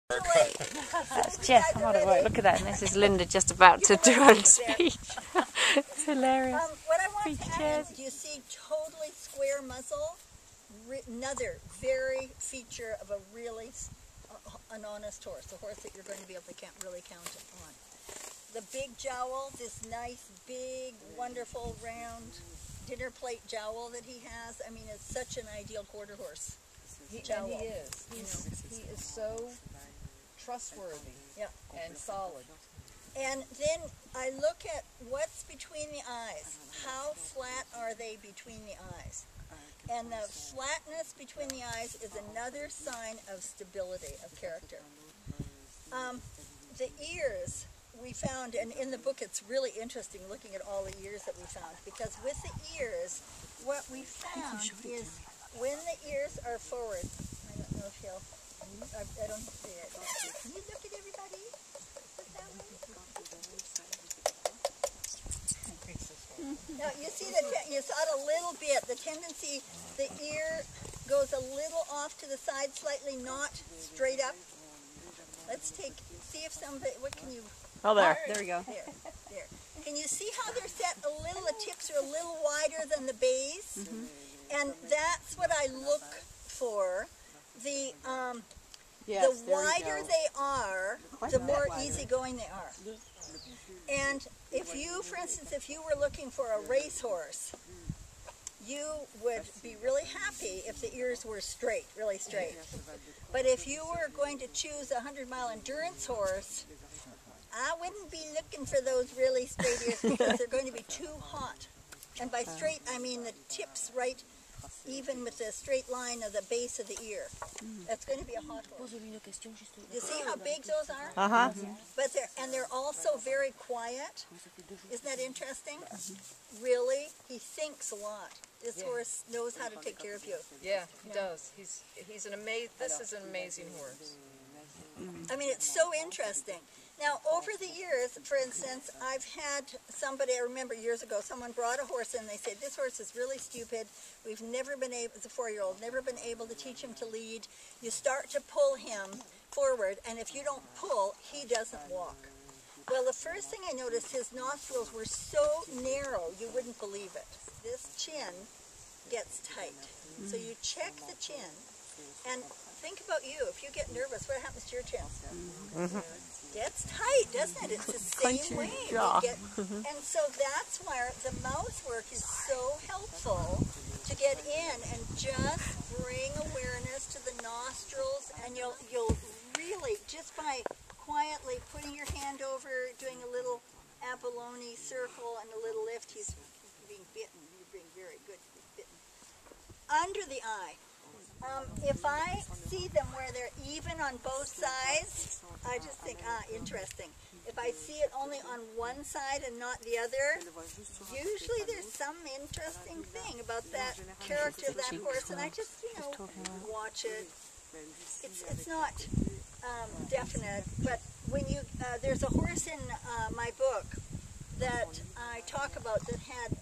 That's Jeff. Look at that. And this is Linda just about to do her speech. It's hilarious. What I want to add, do you see totally square muzzle? Another very feature of a really an honest horse, a horse that you're going to be able to really count it on. The big jowl, this nice, big, wonderful, round dinner plate jowl that he has. I mean, it's such an ideal quarter horse. And he is. He is so trustworthy and solid. And then I look at what's between the eyes. How flat are they between the eyes? And the flatness between the eyes is another sign of stability, of character. The ears we found, and in the book it's really interesting looking at all the ears that we found, because with the ears, what we found is when the ears are forward, I don't know if he'll, I don't see it. Can you look at everybody? Look that way? Now you see that you saw it a little bit. The tendency, the ear goes a little off to the side, slightly, not straight up. Let's see if somebody, what can you? Oh, there we go. There. Can you see how they're set a little? The tips are a little wider than the base, and that's what I look for. The wider they are, the more easygoing they are. And if you, for instance, if you were looking for a racehorse, you would be really happy if the ears were straight, really straight. But if you were going to choose a 100-mile endurance horse, I wouldn't be looking for those really straight ears because they're going to be too hot. And by straight, I mean the tips right even with the straight line of the base of the ear. That's going to be a hot horse. You see how big those are? Uh-huh. But they're also very quiet. Isn't that interesting? Really, he thinks a lot. This horse knows how to take care of you. Yeah, he does. He's an amazing. This is an amazing horse. I mean, it's so interesting. Now, over the years, for instance, I've had somebody, I remember years ago, someone brought a horse in and they said, this horse is really stupid. We've never been able, it's a 4-year-old, never been able to teach him to lead. You start to pull him forward, and if you don't pull, he doesn't walk. Well, the first thing I noticed, his nostrils were so narrow, you wouldn't believe it. This chin gets tight. So you check the chin, and think about you. If you get nervous, what happens to your chin? Gets tight, doesn't it? It's the same way. And so that's why the mouth work is so helpful to get in and just bring awareness to the nostrils, and you'll really, just by quietly putting your hand over, doing a little abalone circle and a little lift, he's being bitten. You're being very good to be bitten. Under the eye. If I see them where they're even on both sides, I just think, interesting. If I see it only on one side and not the other, usually there's some interesting thing about that character of that horse, and I just, watch it. It's not definite, but when you, there's a horse in my book that I talk about that had,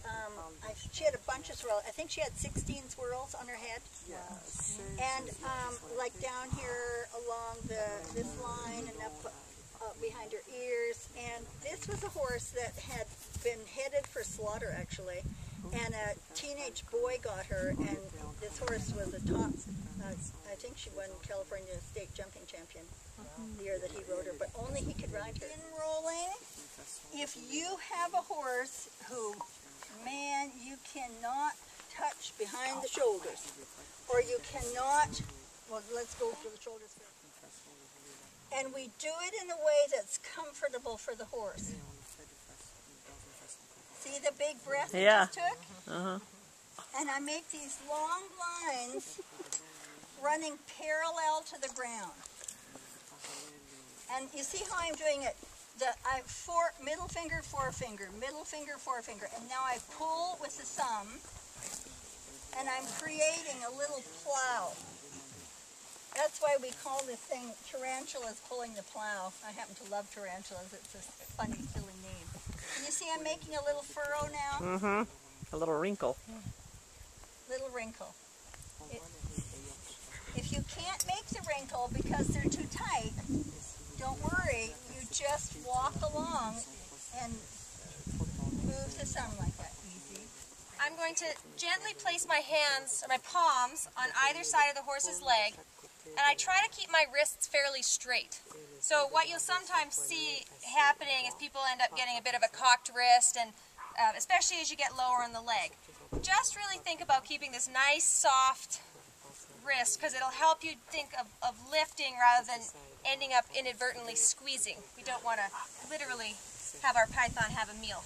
she had a bunch of swirls. I think she had 16 swirls on her head. Yes. And like down here along this line and up behind her ears. And this was a horse that had been headed for slaughter, actually. And a teenage boy got her, and this horse was a top, I think she won California State Jumping Champion the year that he rode her, but only he could ride her. In rolling, if you have a horse who, man, you cannot touch behind the shoulders, or you cannot, well, let's go for the shoulders first. And we do it in a way that's comfortable for the horse. See the big breath he just took? And I make these long lines running parallel to the ground. And you see how I'm doing it? Middle finger, forefinger, middle finger, forefinger. And now I pull with the thumb, and I'm creating a little plow. That's why we call this thing tarantulas pulling the plow. I happen to love tarantulas. It's a funny, silly name. Can you see I'm making a little furrow now? A little wrinkle. Little wrinkle. If you can't make the wrinkle, gentle because they're too tight, don't worry. You just walk along and move the thumb like that. Easy. I'm going to gently place my hands, or my palms, on either side of the horse's leg, and I try to keep my wrists fairly straight. So what you'll sometimes see happening is people end up getting a bit of a cocked wrist, and especially as you get lower on the leg. Just really think about keeping this nice, soft wrist, because it'll help you think of lifting rather than ending up inadvertently squeezing. We don't want to literally have our python have a meal.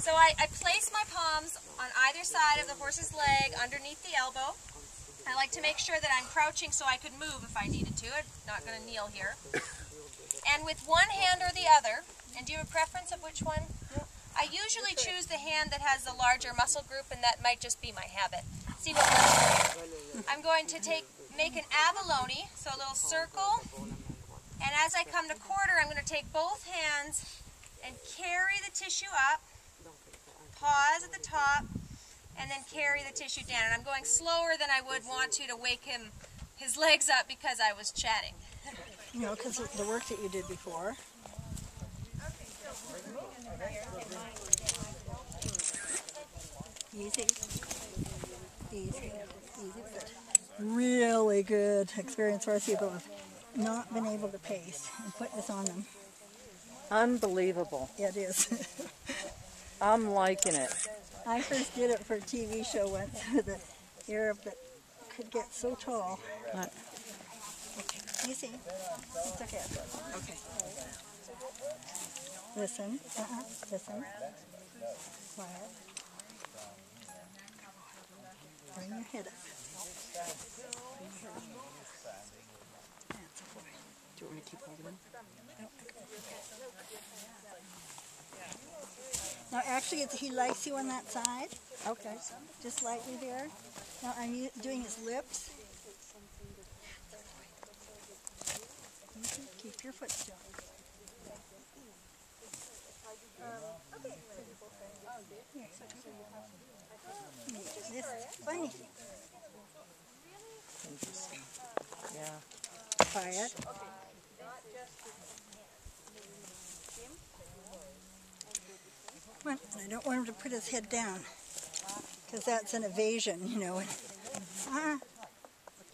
So I place my palms on either side of the horse's leg underneath the elbow. I like to make sure that I'm crouching so I could move if I needed to. I'm not going to kneel here. And with one hand or the other, and do you have a preference of which one? I usually choose the hand that has the larger muscle group, and that might just be my habit. See what works for you. I'm going to make an abalone, so a little circle. And as I come to quarter, I'm going to take both hands and carry the tissue up, pause at the top, and then carry the tissue down. And I'm going slower than I would want to wake his legs up because I was chatting. You know, because of the work that you did before. Easy. Easy. Easy. Really good experience for us people who have not been able to pace and put this on them. Unbelievable. Yeah, it is. I'm liking it. I first did it for a TV show once with an Arab that could get so tall. Okay. Easy. It's okay. Okay. Listen. Listen. Quiet. Bring your head up. That's a boy. Do you want me to keep holding him? Now, actually, he likes you on that side. Okay. Just lightly there. Now, I'm doing his lips. Keep your foot still. This is funny. Interesting. Yeah. Quiet. Come on. I don't want him to put his head down because that's an evasion, you know.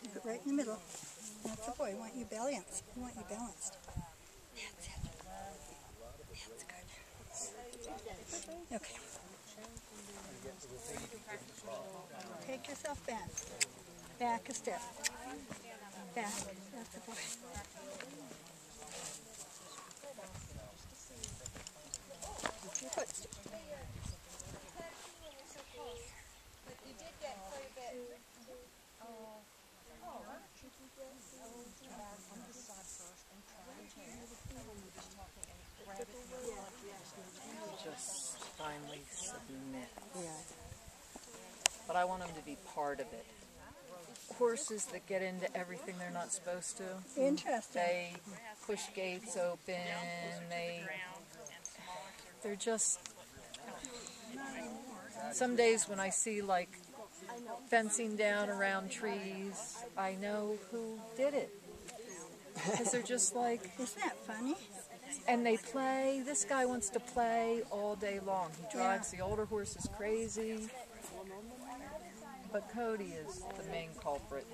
Keep it right in the middle. That's the boy. I want you balanced. I want you balanced. That's it. That's good. Okay. Take yourself back. Back a step. Back. That's the boy. Keep your foot still. Just finally submit. Yeah. But I want them to be part of it. Horses that get into everything they're not supposed to. Interesting. They push gates open. They're just. Some days when I see like fencing down around trees, I know who did it. Because they're just like. Isn't that funny? And they play. This guy wants to play all day long. He drives the older horses crazy. But Cody is the main culprit.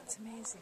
It's amazing.